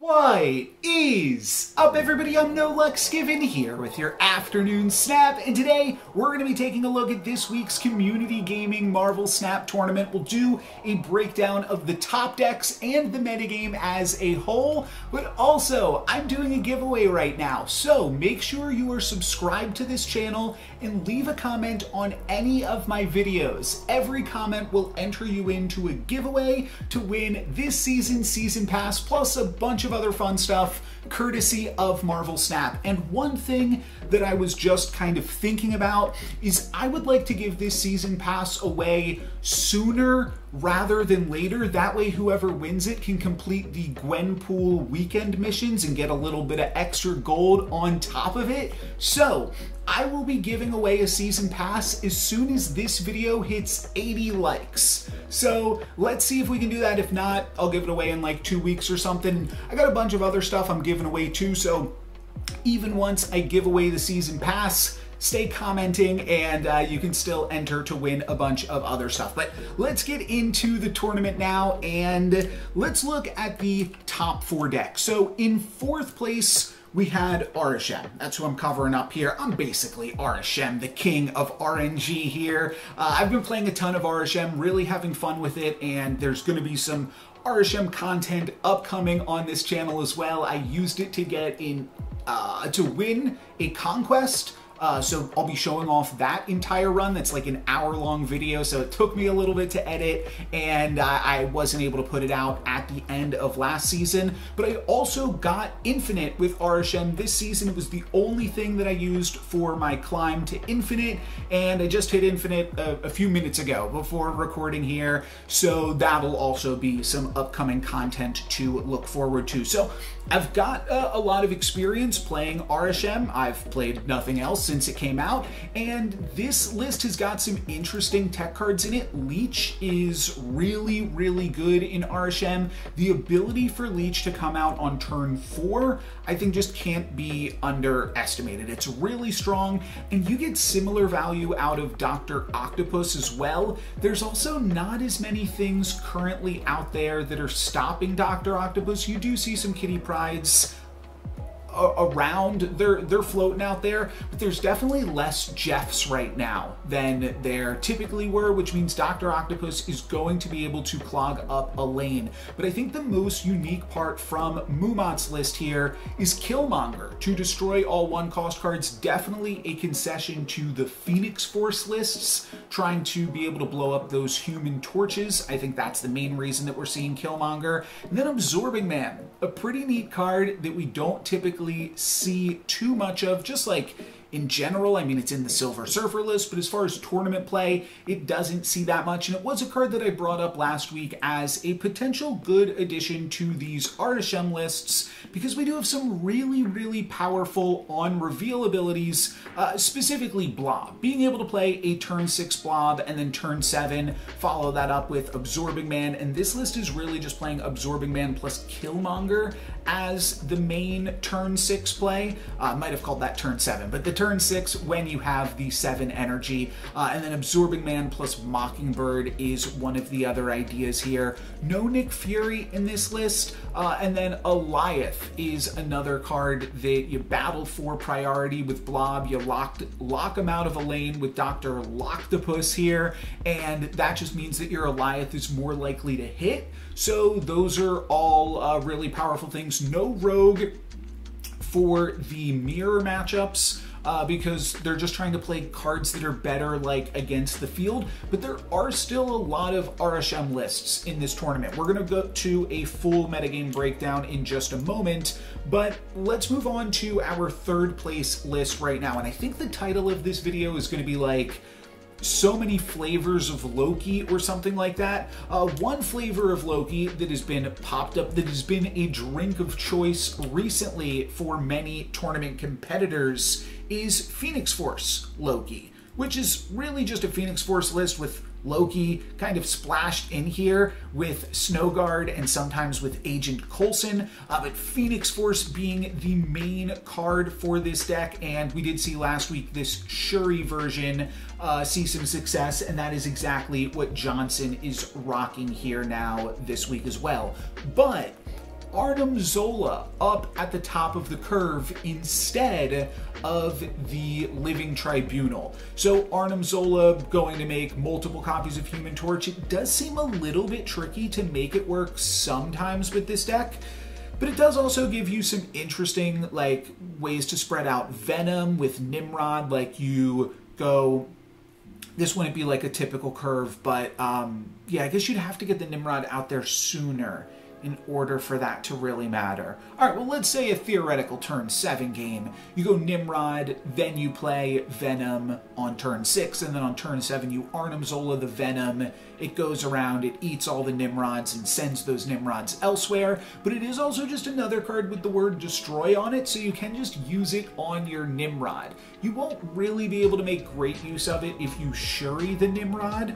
What is up, everybody? I'm NoLucksGiven here with your afternoon snap, and today we're going to be taking a look at this week's Community Gaming Marvel Snap Tournament. We'll do a breakdown of the top decks and the metagame as a whole, but also I'm doing a giveaway right now, so make sure you are subscribed to this channel and leave a comment on any of my videos. Every comment will enter you into a giveaway to win this season's Season Pass, plus a bunch of other fun stuff courtesy of Marvel Snap. And one thing that I was just kind of thinking about is I would like to give this Season Pass away sooner rather than later. That way whoever wins it can complete the Gwenpool weekend missions and get a little bit of extra gold on top of it. So I will be giving away a Season Pass as soon as this video hits 80 likes. So let's see if we can do that. If not, I'll give it away in like 2 weeks or something. I got a bunch of other stuff I'm giving away too, so even once I give away the Season Pass, stay commenting and you can still enter to win a bunch of other stuff. But let's get into the tournament now and let's look at the top 4 decks. So in 4th place, we had Arishem. That's who I'm covering up here. I'm basically Arishem, the king of RNG here. I've been playing a ton of Arishem, really having fun with it, and there's going to be some Arishem content upcoming on this channel as well. I used it to get in, to win a conquest. So I'll be showing off that entire run. That's like an hour-long video, so it took me a little bit to edit, and I wasn't able to put it out at the end of last season. But I also got Infinite with Arishem this season. It was the only thing that I used for my climb to Infinite, and I just hit Infinite a few minutes ago before recording here, so that'll also be some upcoming content to look forward to. So I've got a lot of experience playing Arishem. I've played nothing else since it came out, and this list has got some interesting tech cards in it. Leech is really, really good in Arishem. The ability for Leech to come out on turn 4, I think just can't be underestimated. It's really strong, and you get similar value out of Dr. Octopus as well. There's also not as many things currently out there that are stopping Dr. Octopus. You do see some kitty prides around, they're floating out there, but there's definitely less Jeffs right now than there typically were, which means Dr. Octopus is going to be able to clog up a lane. But I think the most unique part from Mumat's list here is Killmonger to destroy all 1-cost cards. Definitely a concession to the Phoenix Force lists, trying to be able to blow up those Human Torches. I think that's the main reason that we're seeing Killmonger. And then Absorbing Man, a pretty neat card that we don't typically see too much of, just like in general. I mean, it's in the Silver Surfer list, but as far as tournament play, it doesn't see that much. And it was a card that I brought up last week as a potential good addition to these Arishem lists, because we do have some really, really powerful on-reveal abilities, specifically Blob. Being able to play a turn 6 Blob and then turn 7, follow that up with Absorbing Man. And this list is really just playing Absorbing Man plus Killmonger as the main turn 6 play. I might have called that turn 7, but the turn 6 when you have the 7 energy. And then Absorbing Man plus Mockingbird is one of the other ideas here. No Nick Fury in this list. And then Eliath is another card that you battle for priority with Blob. You lock him out of a lane with Dr. Locktopus here, and that just means that your Eliath is more likely to hit. So those are all really powerful things. No Rogue for the mirror matchups, because they're just trying to play cards that are better like against the field, but there are still a lot of Arishem lists in this tournament. We're going to go to a full metagame breakdown in just a moment, but let's move on to our 3rd place list right now. And I think the title of this video is going to be like so many flavors of Loki or something like that. One flavor of Loki that has been popped up, that has been a drink of choice recently for many tournament competitors, is Phoenix Force Loki, which is really just a Phoenix Force list with Loki kind of splashed in here with Snowguard and sometimes with Agent Coulson, but Phoenix Force being the main card for this deck. And we did see last week this Shuri version see some success, and that is exactly what Johnson is rocking here now this week as well. But Arnim Zola up at the top of the curve instead of the Living Tribunal. So Arnim Zola going to make multiple copies of Human Torch. It does seem a little bit tricky to make it work sometimes with this deck, but it does also give you some interesting like ways to spread out Venom with Nimrod. Like you go, this wouldn't be like a typical curve, but yeah, I guess you'd have to get the Nimrod out there sooner in order for that to really matter. All right, well, let's say a theoretical turn 7 game. You go Nimrod, then you play Venom on turn 6, and then on turn 7 you Arnim Zola the Venom. It goes around, it eats all the Nimrods and sends those Nimrods elsewhere, but it is also just another card with the word destroy on it, so you can just use it on your Nimrod. You won't really be able to make great use of it if you Shuri the Nimrod,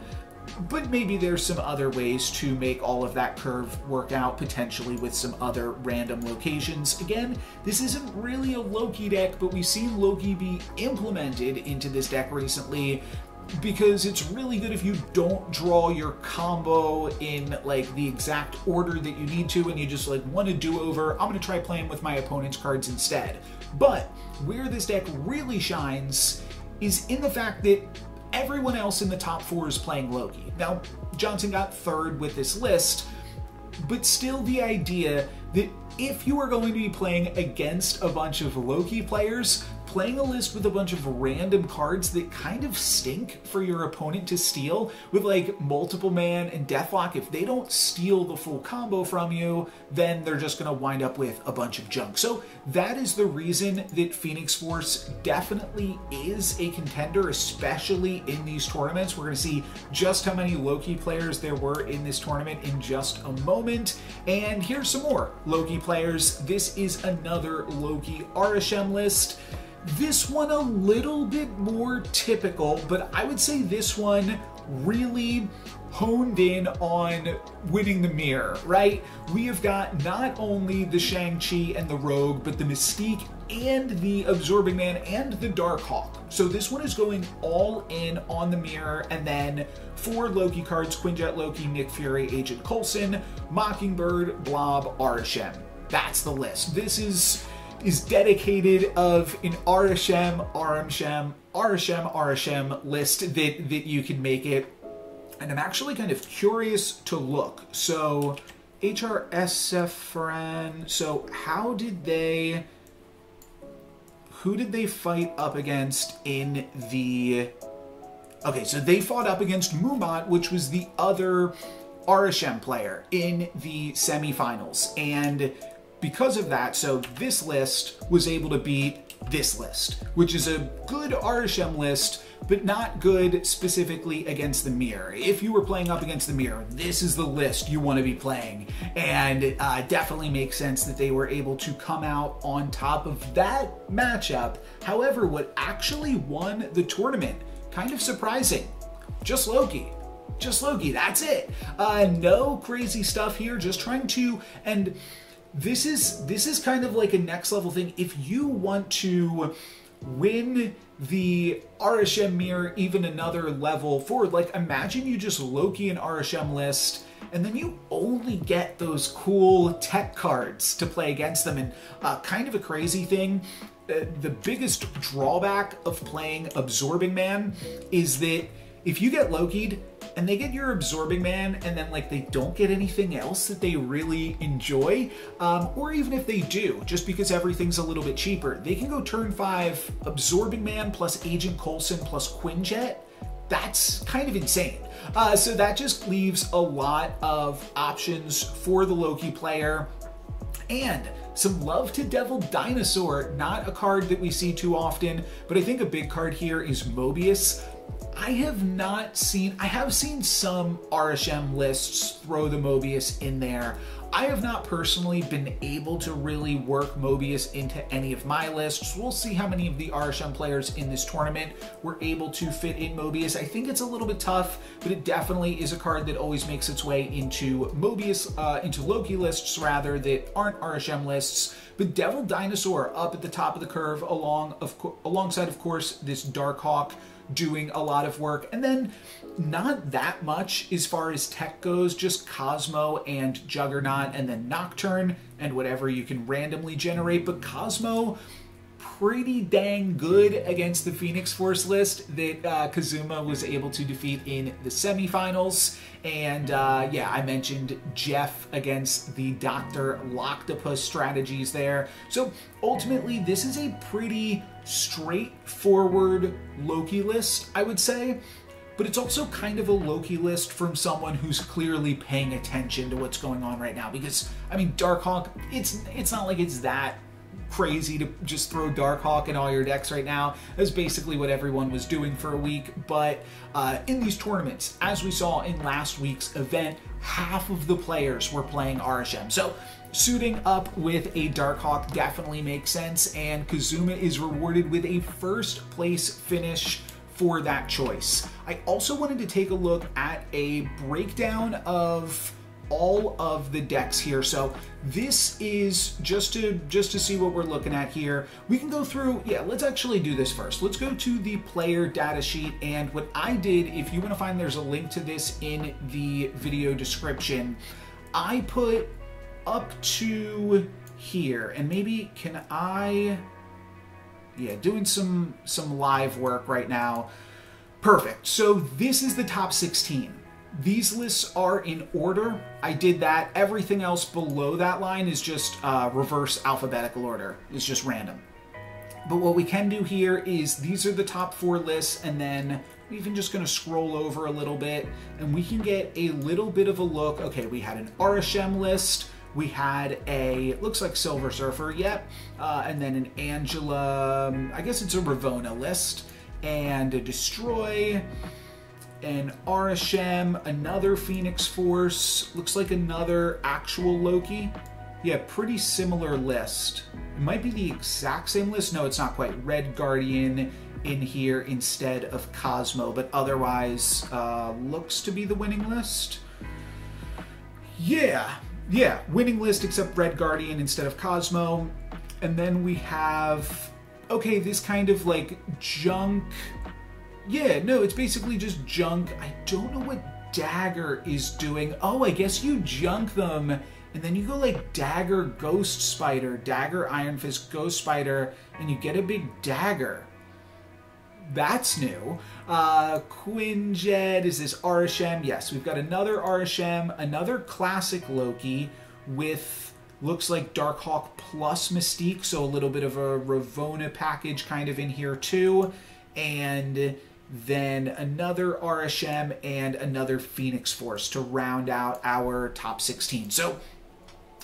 but maybe there's some other ways to make all of that curve work out, potentially with some other random locations. Again, this isn't really a Loki deck, but we've seen Loki be implemented into this deck recently because it's really good if you don't draw your combo in like the exact order that you need to and you just like want to do over. I'm going to try playing with my opponent's cards instead. But where this deck really shines is in the fact that everyone else in the top 4 is playing Loki. Now, Johnson got 3rd with this list, but still the idea that if you are going to be playing against a bunch of Loki players, playing a list with a bunch of random cards that kind of stink for your opponent to steal, with like Multiple Man and Deathlock, if they don't steal the full combo from you, then they're just going to wind up with a bunch of junk. So that is the reason that Phoenix Force definitely is a contender, especially in these tournaments. We're going to see just how many Loki players there were in this tournament in just a moment. And here's some more Loki players. This is another Loki Arishem list. This one a little bit more typical, but I would say this one really honed in on winning the mirror, right? We have got not only the Shang-Chi and the Rogue, but the Mystique and the Absorbing Man and the Darkhawk. So this one is going all in on the mirror, and then 4 Loki cards: Quinjet Loki, Nick Fury, Agent Coulson, Mockingbird, Blob, Arishem. That's the list. This is dedicated of an Arishem list that you can make it. And I'm actually kind of curious to look. So HRSFRN, so who did they fight up against in the, okay, so they fought up against Mumat, which was the other Arishem player in the semifinals. And because of that, so this list was able to beat this list, which is a good Arishem list, but not good specifically against the mirror. If you were playing up against the mirror, this is the list you want to be playing. And it definitely makes sense that they were able to come out on top of that matchup. However, what actually won the tournament, kind of surprising, just Loki. Just Loki, that's it. No crazy stuff here, just trying to, and this is kind of like a next level thing. If you want to win the Arishem mirror even another level forward, like imagine you just Loki and Arishem list, and then you only get those cool tech cards to play against them. And kind of a crazy thing, the biggest drawback of playing Absorbing Man is that if you get Loki'd and they get your Absorbing Man and then like they don't get anything else that they really enjoy, or even if they do, just because everything's a little bit cheaper, they can go turn 5 Absorbing Man plus Agent Coulson plus Quinjet. That's kind of insane. So that just leaves a lot of options for the Loki player. And some love to Devil Dinosaur, not a card that we see too often, but I think a big card here is Mobius. I have seen some Arishem lists throw the Mobius in there. I have not personally been able to really work Mobius into any of my lists. We'll see how many of the Arishem players in this tournament were able to fit in Mobius. I think it's a little bit tough, but it definitely is a card that always makes its way into Mobius, into Loki lists rather, that aren't Arishem lists. But Devil Dinosaur up at the top of the curve alongside, of course, this Darkhawk doing a lot of work. And then not that much as far as tech goes, just Cosmo and Juggernaut, and then Nocturne and whatever you can randomly generate. But Cosmo, pretty dang good against the Phoenix Force list that Kazuma was able to defeat in the semifinals. And yeah, I mentioned Jeff against the Dr. Loctopus strategies there. So ultimately, this is a pretty straightforward Loki list, I would say. But it's also kind of a Loki list from someone who's clearly paying attention to what's going on right now. Because, I mean, Darkhawk, it's not like it's that crazy to just throw Darkhawk in all your decks right now. That's basically what everyone was doing for a week. But in these tournaments, as we saw in last week's event, half of the players were playing RSM. So suiting up with a Darkhawk definitely makes sense, and Kazuma is rewarded with a first place finish for that choice. I also wanted to take a look at a breakdown of all of the decks here. So this is just to see what we're looking at here. We can go through, yeah, let's actually do this first. Let's go to the player data sheet, and what I did, if you want to find, there's a link to this in the video description. I put up to here, and maybe can I, yeah, doing some live work right now. Perfect. So this is the top 16. These lists are in order. I did that. Everything else below that line is just reverse alphabetical order. It's just random. But what we can do here is these are the top 4 lists, and then I'm even just going to scroll over a little bit, and we can get a little bit of a look. Okay, we had an RSM list. We had a, looks like Silver Surfer, yep. And then an Angela, I guess it's a Ravona list, and a Destroy, an RSM, another Phoenix Force, looks like another actual Loki. Yeah, pretty similar list. It might be the exact same list. No, it's not quite. Red Guardian in here instead of Cosmo, but otherwise looks to be the winning list. Yeah, winning list except Red Guardian instead of Cosmo. And then we have, okay, this kind of like junk. Yeah, no, it's basically just junk. I don't know what Dagger is doing. Oh, I guess you junk them, and then you go like Dagger Ghost Spider, Dagger Iron Fist Ghost Spider, and you get a big dagger. That's new. Quinjet, is this RSM? Yes, we've got another RSM, another classic Loki with, looks like Darkhawk plus Mystique, so a little bit of a Ravona package kind of in here too. And then another RSM and another Phoenix Force to round out our top 16. So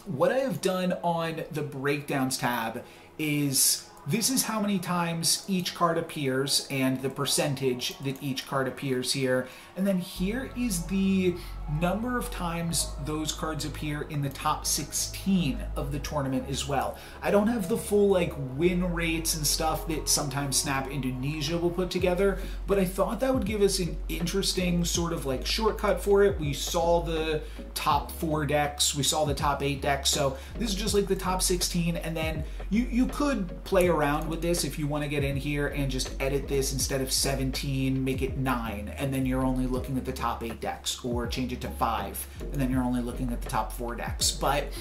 what I have done on the breakdowns tab is this is how many times each card appears and the percentage that each card appears here. And then here is the number of times those cards appear in the top 16 of the tournament as well. I don't have the full like win rates and stuff that sometimes Snap Indonesia will put together, but I thought that would give us an interesting sort of like shortcut for it. We saw the top 4 decks, we saw the top 8 decks, so this is just like the top 16, and then you could play around with this if you want to get in here and just edit this instead of 17, make it 9, and then you're only looking at the top 8 decks, or change it to 5, and then you're only looking at the top 4 decks. But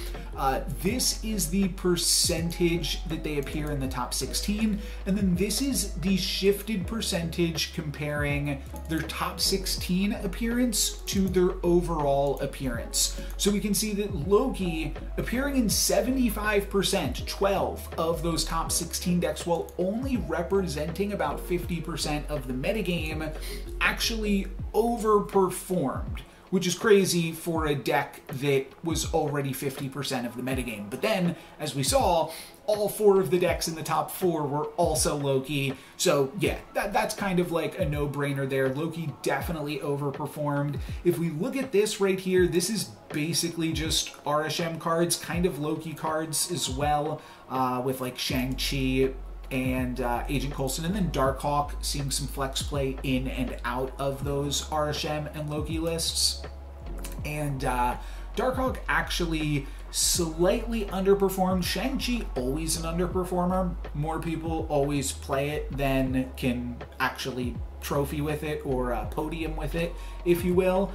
this is the percentage that they appear in the top 16, and then this is the shifted percentage comparing their top 16 appearance to their overall appearance. So we can see that Loki appearing in 75%, 12 of those top 16 decks, while only representing about 50% of the metagame, actually overperformed, which is crazy for a deck that was already 50% of the metagame. But then, as we saw, all 4 of the decks in the top 4 were also Loki. So yeah, that's kind of like a no-brainer there. Loki definitely overperformed. If we look at this right here, this is basically just RSM cards, kind of Loki cards as well, with like Shang-Chi and Agent Coulson, and then Darkhawk seeing some flex play in and out of those RSM and Loki lists. And Darkhawk actually slightly underperformed. Shang-Chi, always an underperformer. More people always play it than can actually trophy with it, or a podium with it, if you will.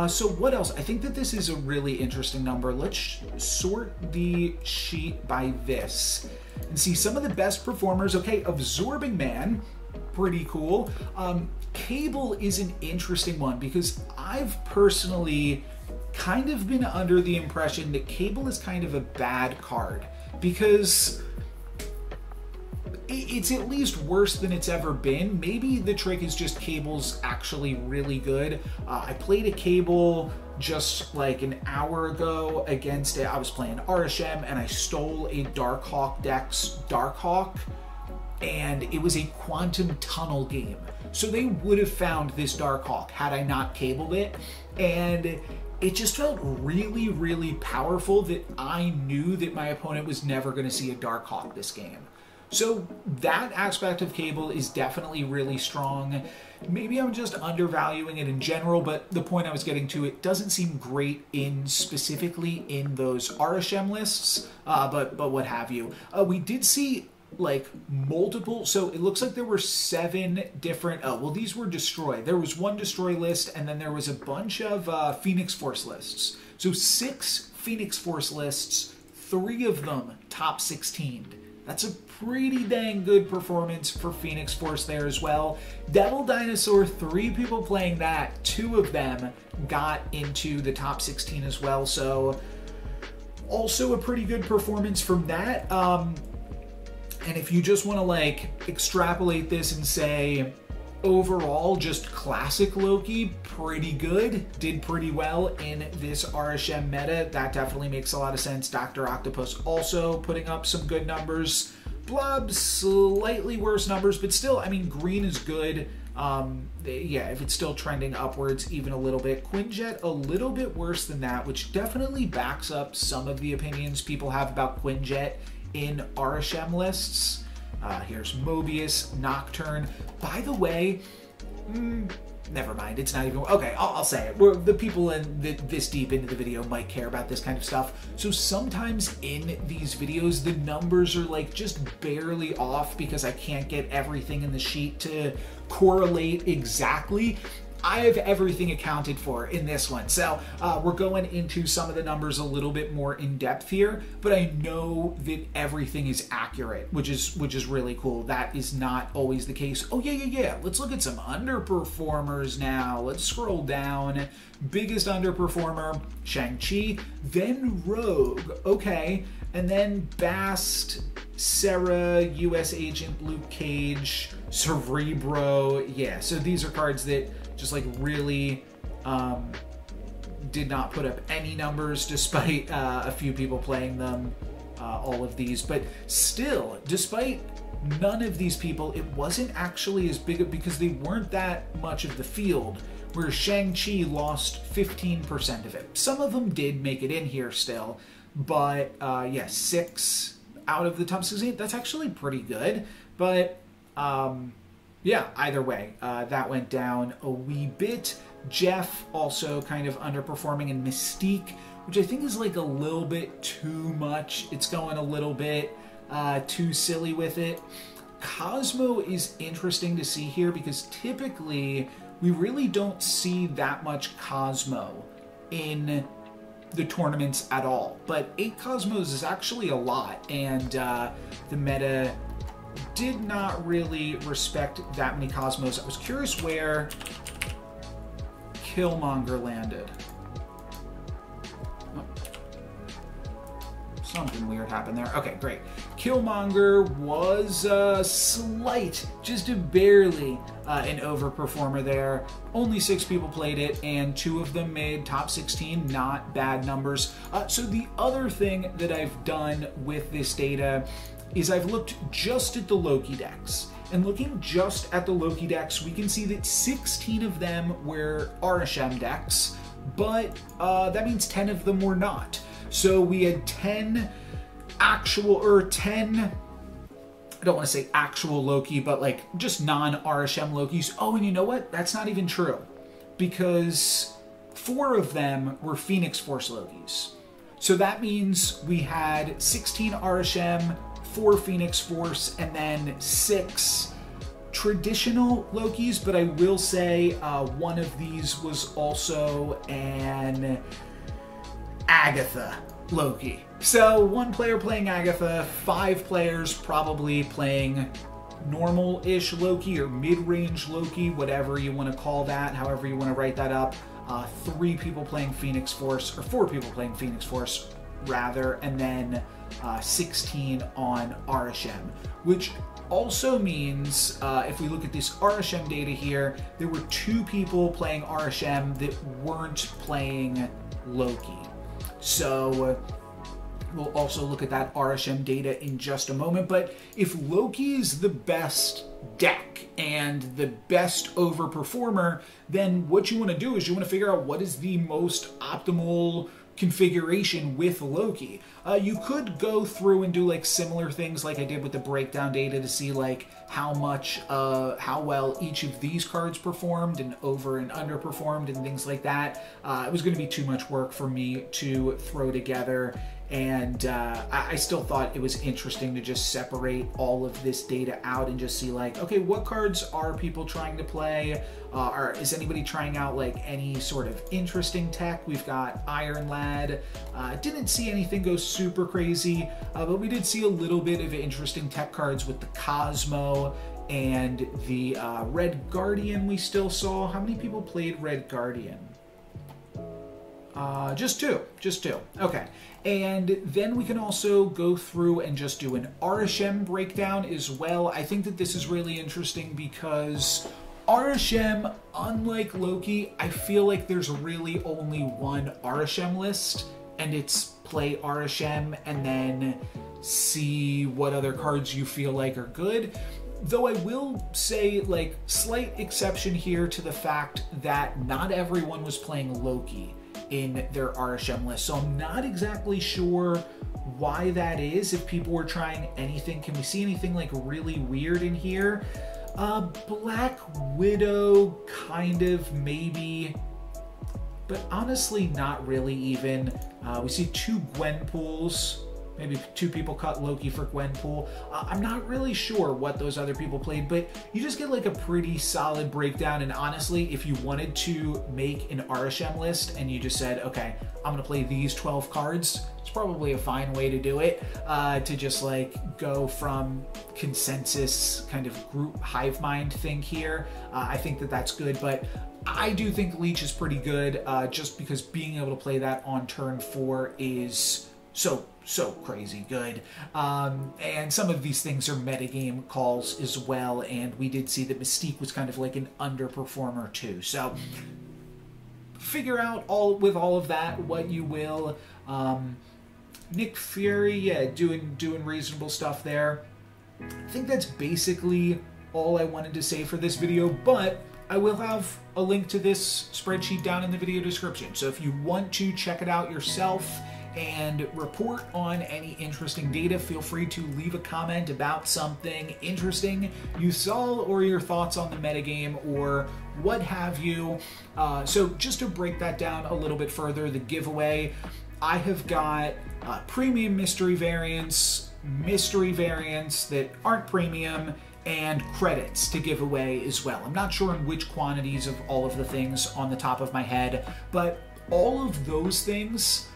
So what else? I think that this is a really interesting number. Let's sort the sheet by this and see some of the best performers. Okay, Absorbing Man, pretty cool. Cable is an interesting one because I've personally kind of been under the impression that Cable is kind of a bad card because it's at least worse than it's ever been. Maybe the trick is just Cable's actually really good. I played a Cable just like an hour ago against it. I was playing Arishem and I stole a Darkhawk deck's Darkhawk, and it was a Quantum Tunnel game. So they would have found this Darkhawk had I not cabled it, and it just felt really, really powerful that I knew that my opponent was never going to see a Darkhawk this game. So that aspect of Cable is definitely really strong. Maybe I'm just undervaluing it in general, but the point I was getting to, it doesn't seem great in specifically in those Arishem lists, but what have you. We did see like multiple, so it looks like there were 7 different, well, these were Destroy. There was one Destroy list, and then there was a bunch of Phoenix Force lists. So 6 Phoenix Force lists, 3 of them top 16. That's a pretty dang good performance for Phoenix Force there as well. Devil Dinosaur, 3 people playing that, 2 of them got into the top 16 as well. So also a pretty good performance from that. And if you just want to like extrapolate this and say overall just classic Loki, pretty good, did pretty well in this Arishem meta, that definitely makes a lot of sense. Dr. Octopus also putting up some good numbers. Blob, slightly worse numbers, but still, I mean, green is good. Yeah, if it's still trending upwards even a little bit. Quinjet, a little bit worse than that, which definitely backs up some of the opinions people have about Quinjet in Arishem lists. Here's Mobius, Nocturne. By the way, never mind, it's not even, okay, I'll say it. The people this deep into the video might care about this kind of stuff. So sometimes in these videos, the numbers are like just barely off because I can't get everything in the sheet to correlate exactly. I have everything accounted for in this one. So we're going into some of the numbers a little bit more in depth here, but I know that everything is accurate, which is really cool. That is not always the case. Oh yeah. Let's look at some underperformers now. Let's scroll down. Biggest underperformer, Shang-Chi, then Rogue, okay, and then Bast, Sarah, US Agent, Luke Cage, Cerebro. Yeah, so these are cards that just like really did not put up any numbers despite a few people playing them, all of these. But still, despite none of these people, it wasn't actually as big because they weren't that much of the field, where Shang-Chi lost 15% of it. Some of them did make it in here still, but yeah, 6 out of the top 16, that's actually pretty good. But yeah, either way, that went down a wee bit. Jeff also kind of underperforming, and Mystique, which I think is like a little bit too much. It's going a little bit too silly with it. Cosmo is interesting to see here because typically we really don't see that much Cosmo in the tournaments at all. But 8 Cosmos is actually a lot, and the meta did not really respect that many Cosmos. I was curious where Killmonger landed. Oh. Something weird happened there. Okay, great. Killmonger was slight, just barely an overperformer there. Only 6 people played it, and 2 of them made top 16. Not bad numbers. So the other thing that I've done with this data is I've looked just at the Loki decks. And looking just at the Loki decks, we can see that 16 of them were Arishem decks, but that means 10 of them were not. So we had 10 actual, or 10, I don't want to say actual Loki, but like just non-Arishem Lokis. Oh, and you know what? That's not even true, because 4 of them were Phoenix Force Lokis. So that means we had 16 Arishem, 4 Phoenix Force, and then 6 traditional Lokis, but I will say one of these was also an Agatha Loki. So 1 player playing Agatha, 5 players probably playing normal-ish Loki or mid-range Loki, whatever you want to call that, however you want to write that up. 3 people playing Phoenix Force, or 4 people playing Phoenix Force rather, and then 16 on Arishem, which also means, if we look at this Arishem data here, there were 2 people playing Arishem that weren't playing Loki. So we'll also look at that Arishem data in just a moment, but if Loki is the best deck and the best overperformer, then what you want to do is you want to figure out what is the most optimal configuration with Loki. You could go through and do like similar things like I did with the breakdown data to see like how well each of these cards performed and over and underperformed and things like that. It was going to be too much work for me to throw together, and I still thought it was interesting to just separate all of this data out and just see like, okay, what cards are people trying to play? Is anybody trying out like any sort of interesting tech? We've got Iron Lad. Didn't see anything go super crazy, but we did see a little bit of interesting tech cards with the Cosmo and the Red Guardian we still saw. How many people played Red Guardian? Just two. Okay. And then we can also go through and just do an Arishem breakdown as well. I think that this is really interesting because Arishem, unlike Loki, I feel like there's really only one Arishem list, and it's play Arishem and then see what other cards you feel like are good. Though I will say, like, slight exception here to the fact that not everyone was playing Loki in their Arishem list. So I'm not exactly sure why that is. If people were trying anything, can we see anything like really weird in here? Black Widow, kind of, maybe, but honestly not really even. We see 2 Gwenpools. Maybe 2 people cut Loki for Gwenpool. I'm not really sure what those other people played, but you just get like a pretty solid breakdown. And honestly, if you wanted to make an Arishem list and you just said, okay, I'm gonna play these 12 cards, it's probably a fine way to do it, to just like go from consensus kind of group hive mind thing here. I think that that's good, but I do think Leech is pretty good, just because being able to play that on turn 4 is so crazy good. And some of these things are metagame calls as well, and we did see that Mystique was kind of like an underperformer too. So figure out with all of that what you will. Nick Fury, yeah, doing reasonable stuff there. I think that's basically all I wanted to say for this video, but I will have a link to this spreadsheet down in the video description. So if you want to check it out yourself and report on any interesting data, feel free to leave a comment about something interesting you saw or your thoughts on the metagame or what have you. So just to break that down a little bit further, the giveaway, I have got premium mystery variants that aren't premium, and credits to give away as well. I'm not sure in which quantities of all of the things on the top of my head, but all of those things,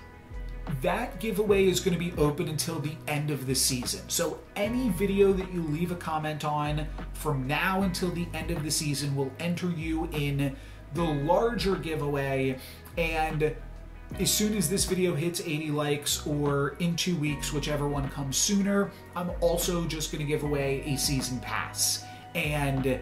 that giveaway is going to be open until the end of the season. So any video that you leave a comment on from now until the end of the season will enter you in the larger giveaway. And as soon as this video hits 80 likes or in 2 weeks, whichever one comes sooner, I'm also just going to give away a season pass. And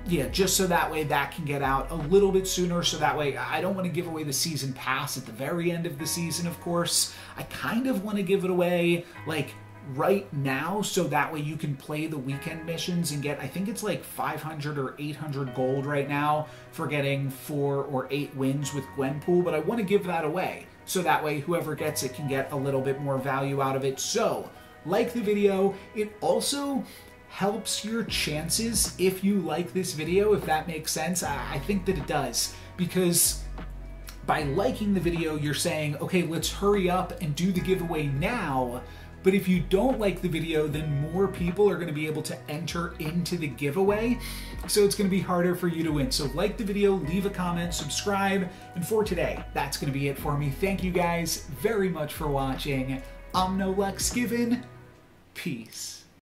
yeah, just so that way that can get out a little bit sooner, so that way I don't want to give away the season pass at the very end of the season, of course. I kind of want to give it away like right now, so that way you can play the weekend missions and get, I think it's like 500 or 800 gold right now for getting 4 or 8 wins with Gwenpool, but I want to give that away so that way whoever gets it can get a little bit more value out of it. So like the video. It also helps your chances if you like this video, if that makes sense. I think that it does, because by liking the video, you're saying, okay, let's hurry up and do the giveaway now. But if you don't like the video, then more people are going to be able to enter into the giveaway. So it's going to be harder for you to win. So like the video, leave a comment, subscribe. And for today, that's going to be it for me. Thank you guys very much for watching. I'm NoLucksGiven. Peace.